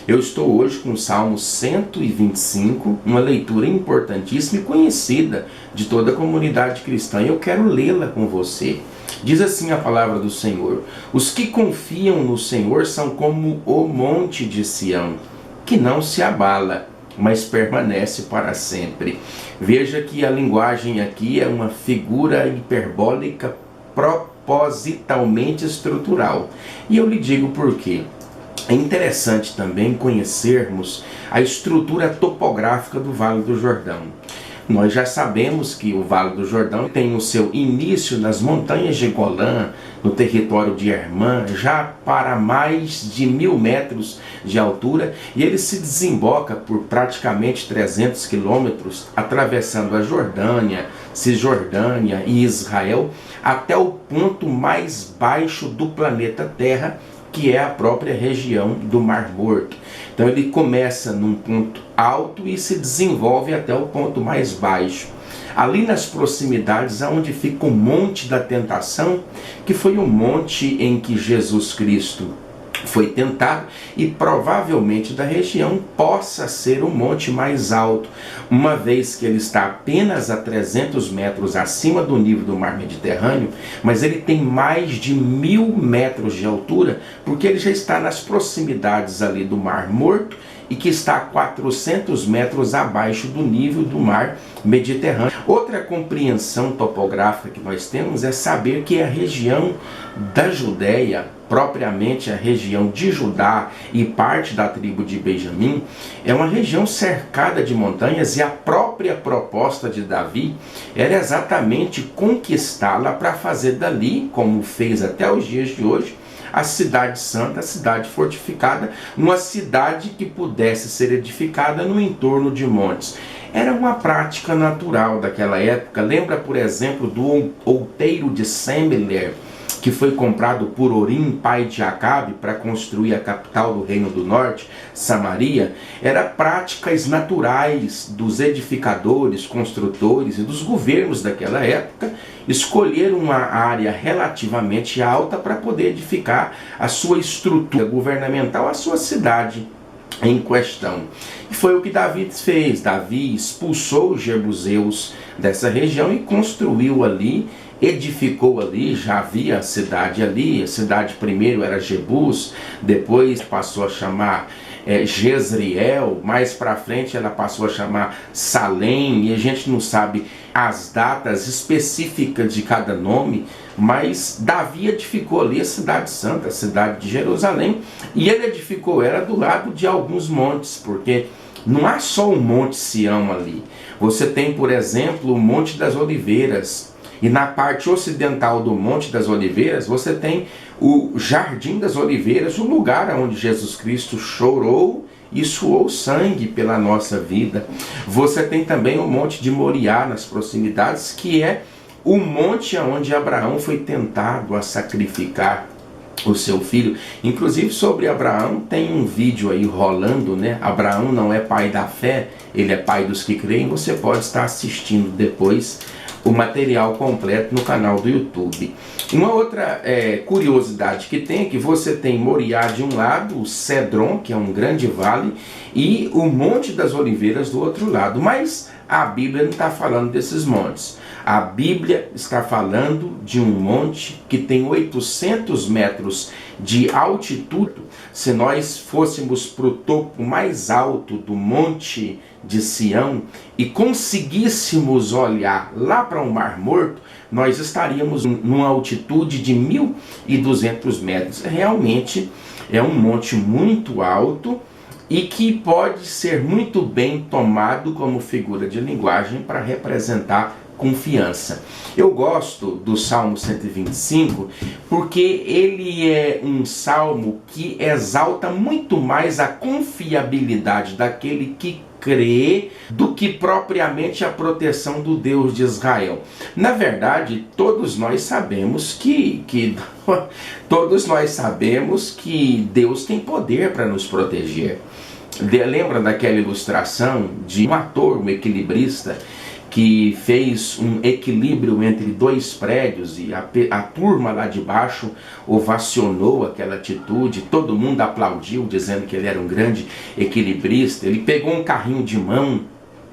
Eu estou hoje com o Salmo 125, uma leitura importantíssima e conhecida de toda a comunidade cristã. Eu quero lê-la com você. Diz assim a palavra do Senhor: os que confiam no Senhor são como o monte de Sião, que não se abala, mas permanece para sempre. Veja que a linguagem aqui é uma figura hiperbólica propositalmente estrutural. E eu lhe digo por quê. É interessante também conhecermos a estrutura topográfica do Vale do Jordão. Nós já sabemos que o Vale do Jordão tem o seu início nas montanhas de Golã, no território de Hermã, já para mais de 1000 metros de altura, e ele se desemboca por praticamente 300 quilômetros, atravessando a Jordânia, Cisjordânia e Israel, até o ponto mais baixo do planeta Terra, que é a própria região do Mar Morto. Então ele começa num ponto alto e se desenvolve até o ponto mais baixo. Ali nas proximidades, aonde fica o Monte da Tentação, que foi o monte em que Jesus Cristo foi tentado, e provavelmente da região possa ser o monte mais alto, uma vez que ele está apenas a 300 metros acima do nível do mar Mediterrâneo, mas ele tem mais de 1000 metros de altura, porque ele já está nas proximidades ali do Mar Morto, e que está a 400 metros abaixo do nível do mar Mediterrâneo. Outra compreensão topográfica que nós temos é saber que a região da Judéia, propriamente a região de Judá e parte da tribo de Benjamim, é uma região cercada de montanhas, e a própria proposta de Davi era exatamente conquistá-la para fazer dali, como fez até os dias de hoje, a cidade santa, a cidade fortificada, uma cidade que pudesse ser edificada no entorno de montes. Era uma prática natural daquela época. Lembra, por exemplo, do outeiro de Semeler, que foi comprado por Orim, pai de Acabe, para construir a capital do Reino do Norte, Samaria? Era práticas naturais dos edificadores, construtores e dos governos daquela época escolher uma área relativamente alta para poder edificar a sua estrutura governamental, a sua cidade em questão. E foi o que Davi fez. Davi expulsou os jebuseus dessa região e construiu ali, edificou ali. Já havia a cidade ali. A cidade primeiro era Jebus, depois passou a chamar Jezreel, mais para frente ela passou a chamar Salém, e a gente não sabe as datas específicas de cada nome, mas Davi edificou ali a cidade santa, a cidade de Jerusalém, e ele edificou ela do lado de alguns montes, porque não há só o Monte Sião ali. Você tem, por exemplo, o Monte das Oliveiras, e na parte ocidental do Monte das Oliveiras você tem o Jardim das Oliveiras, o lugar onde Jesus Cristo chorou e suou sangue pela nossa vida. Você tem também o Monte de Moriá nas proximidades, que é o monte onde Abraão foi tentado a sacrificar o seu filho. Inclusive sobre Abraão tem um vídeo aí rolando, né? Abraão não é pai da fé, ele é pai dos que creem. Você pode estar assistindo depois o material completo no canal do YouTube. Uma outra curiosidade que tem é que você tem Moriá de um lado, o Cedron, que é um grande vale, e o Monte das Oliveiras do outro lado. Mas a Bíblia não está falando desses montes. A Bíblia está falando de um monte que tem 800 metros de altitude. Se nós fôssemos para o topo mais alto do Monte de Sião e conseguíssemos olhar lá para o Mar Morto, nós estaríamos numa altitude de 1.200 metros. Realmente é um monte muito alto e que pode ser muito bem tomado como figura de linguagem para representar confiança. Eu gosto do Salmo 125 porque ele é um salmo que exalta muito mais a confiabilidade daquele que crê do que propriamente a proteção do Deus de Israel. Na verdade, todos nós sabemos que Deus tem poder para nos proteger. Lembra daquela ilustração de um ator, um equilibrista, que fez um equilíbrio entre dois prédios e a turma lá de baixo ovacionou aquela atitude, todo mundo aplaudiu dizendo que ele era um grande equilibrista. Ele pegou um carrinho de mão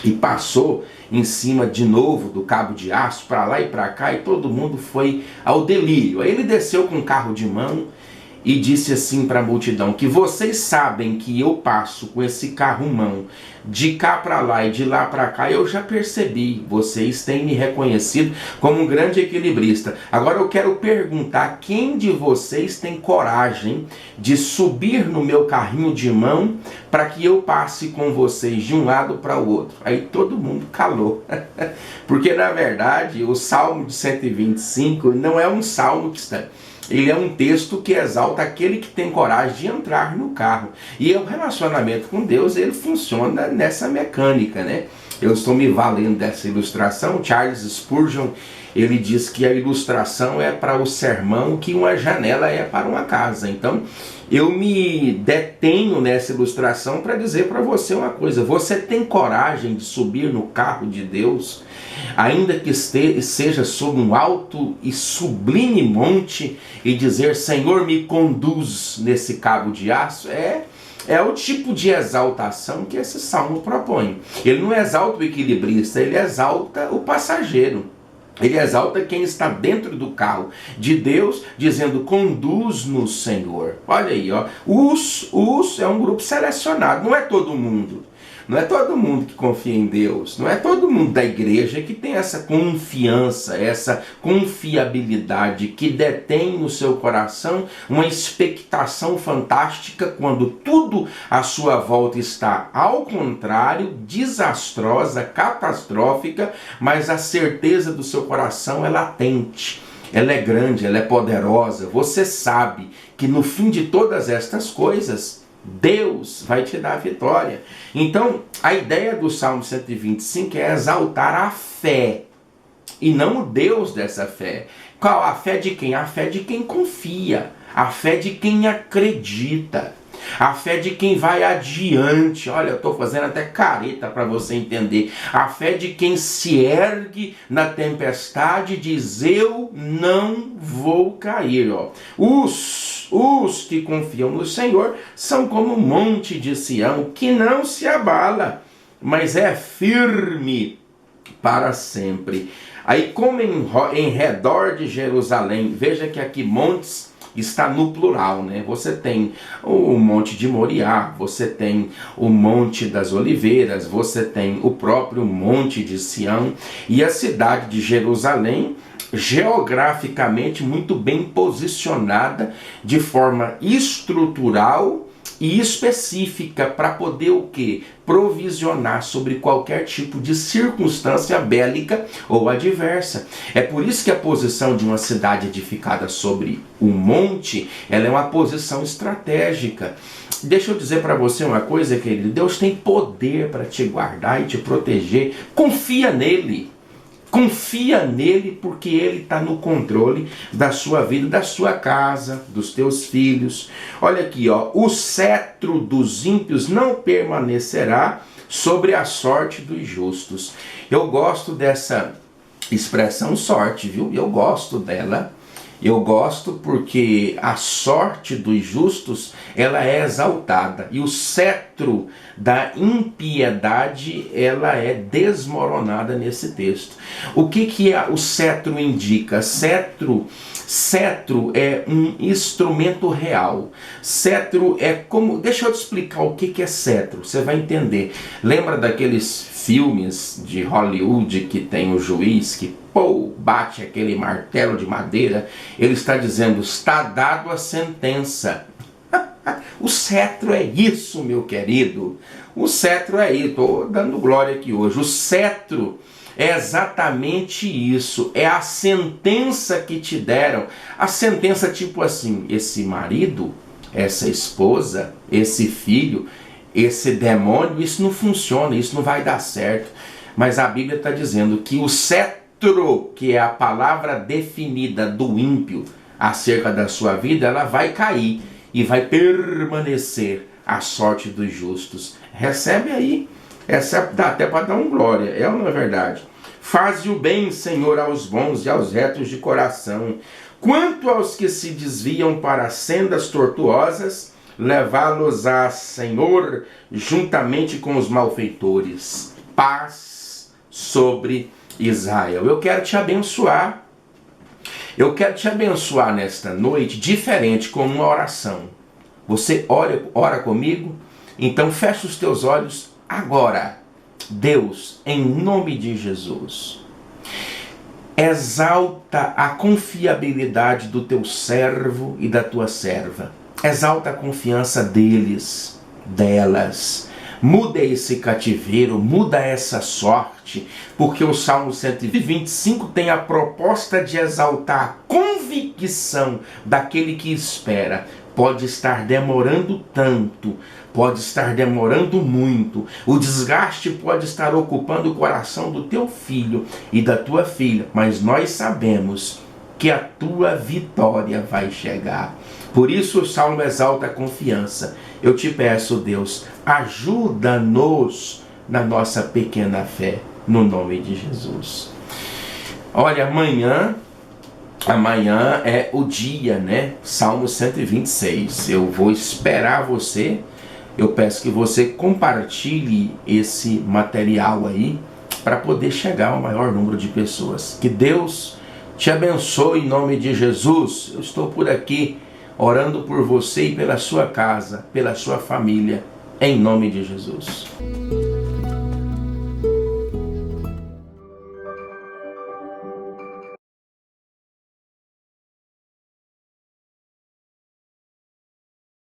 e passou em cima de novo do cabo de aço para lá e para cá e todo mundo foi ao delírio. Aí ele desceu com um carro de mão e disse assim para a multidão, que vocês sabem que eu passo com esse carro-mão de cá para lá e de lá para cá, eu já percebi, vocês têm me reconhecido como um grande equilibrista. Agora eu quero perguntar, quem de vocês tem coragem de subir no meu carrinho de mão para que eu passe com vocês de um lado para o outro? Aí todo mundo calou, porque na verdade o Salmo de 125 não é um salmo que está... Ele é um texto que exalta aquele que tem coragem de entrar no carro. E o relacionamento com Deus, ele funciona nessa mecânica, né? Eu estou me valendo dessa ilustração. Charles Spurgeon, ele diz que a ilustração é para o sermão, que uma janela é para uma casa. Então, eu me detenho nessa ilustração para dizer para você uma coisa. Você tem coragem de subir no carro de Deus, ainda que seja sob um alto e sublime monte, e dizer, Senhor, me conduz nesse cabo de aço? É o tipo de exaltação que esse salmo propõe. Ele não exalta o equilibrista, ele exalta o passageiro. Ele exalta quem está dentro do carro de Deus, dizendo, conduz-nos, Senhor. Olha aí, ó. Os é um grupo selecionado, não é todo mundo. Não é todo mundo que confia em Deus, não é todo mundo da igreja que tem essa confiança, essa confiabilidade, que detém no seu coração uma expectação fantástica quando tudo à sua volta está ao contrário, desastrosa, catastrófica, mas a certeza do seu coração é latente. Ela é grande, ela é poderosa. Você sabe que no fim de todas estas coisas, Deus vai te dar a vitória. Então, a ideia do Salmo 125 é exaltar a fé, e não o Deus dessa fé. Qual a fé de quem? A fé de quem confia, a fé de quem acredita, a fé de quem vai adiante. Olha, eu estou fazendo até careta para você entender. A fé de quem se ergue na tempestade e diz, eu não vou cair. Ó. Os que confiam no Senhor são como o monte de Sião, que não se abala, mas é firme para sempre. Aí, como em redor de Jerusalém, veja que aqui montes está no plural, né? Você tem o Monte de Moriá, você tem o Monte das Oliveiras, você tem o próprio Monte de Sião, e a cidade de Jerusalém, geograficamente muito bem posicionada, de forma estrutural e específica, para poder o quê? Provisionar sobre qualquer tipo de circunstância bélica ou adversa. É por isso que a posição de uma cidade edificada sobre um monte, ela é uma posição estratégica. Deixa eu dizer para você uma coisa, querido, Deus tem poder para te guardar e te proteger. Confia nele. Confia nele, porque ele está no controle da sua vida, da sua casa, dos teus filhos. Olha aqui, ó, o cetro dos ímpios não permanecerá sobre a sorte dos justos. Eu gosto dessa expressão sorte, viu? Eu gosto dela. Eu gosto porque a sorte dos justos, ela é exaltada, e o cetro da impiedade, ela é desmoronada nesse texto. O que o cetro indica? Cetro é um instrumento real. Cetro é como... Deixa eu te explicar o que é cetro, você vai entender. Lembra daqueles filmes de Hollywood que tem o juiz que bate aquele martelo de madeira? Ele está dizendo, está dado a sentença. O cetro é isso, meu querido. O cetro é isso. Estou dando glória aqui hoje. O cetro é exatamente isso. É a sentença que te deram. A sentença tipo assim, esse marido, essa esposa, esse filho, esse demônio, isso não funciona, isso não vai dar certo. Mas a Bíblia está dizendo que o cetro, que é a palavra definida do ímpio acerca da sua vida, ela vai cair e vai permanecer a sorte dos justos. Recebe aí. Essa dá até para dar um glória, é ou não é verdade? Faze o bem, Senhor, aos bons e aos retos de coração. Quanto aos que se desviam para sendas tortuosas, levá-los-á, Senhor, juntamente com os malfeitores. Paz sobre Israel. Eu quero te abençoar. Eu quero te abençoar nesta noite, diferente, com uma oração. Você ora comigo? Então fecha os teus olhos agora. Deus, em nome de Jesus, exalta a confiabilidade do teu servo e da tua serva. Exalta a confiança deles, delas. Muda esse cativeiro, muda essa sorte, porque o Salmo 125 tem a proposta de exaltar a convicção daquele que espera. Pode estar demorando tanto, pode estar demorando muito, o desgaste pode estar ocupando o coração do teu filho e da tua filha, mas nós sabemos que a tua vitória vai chegar. Por isso o Salmo exalta a confiança. Eu te peço, Deus, ajuda-nos na nossa pequena fé, no nome de Jesus. Olha, amanhã é o dia, né? Salmo 126. Eu vou esperar você. Eu peço que você compartilhe esse material aí para poder chegar ao maior número de pessoas. Que Deus te abençoe em nome de Jesus. Eu estou por aqui orando por você e pela sua casa, pela sua família, em nome de Jesus.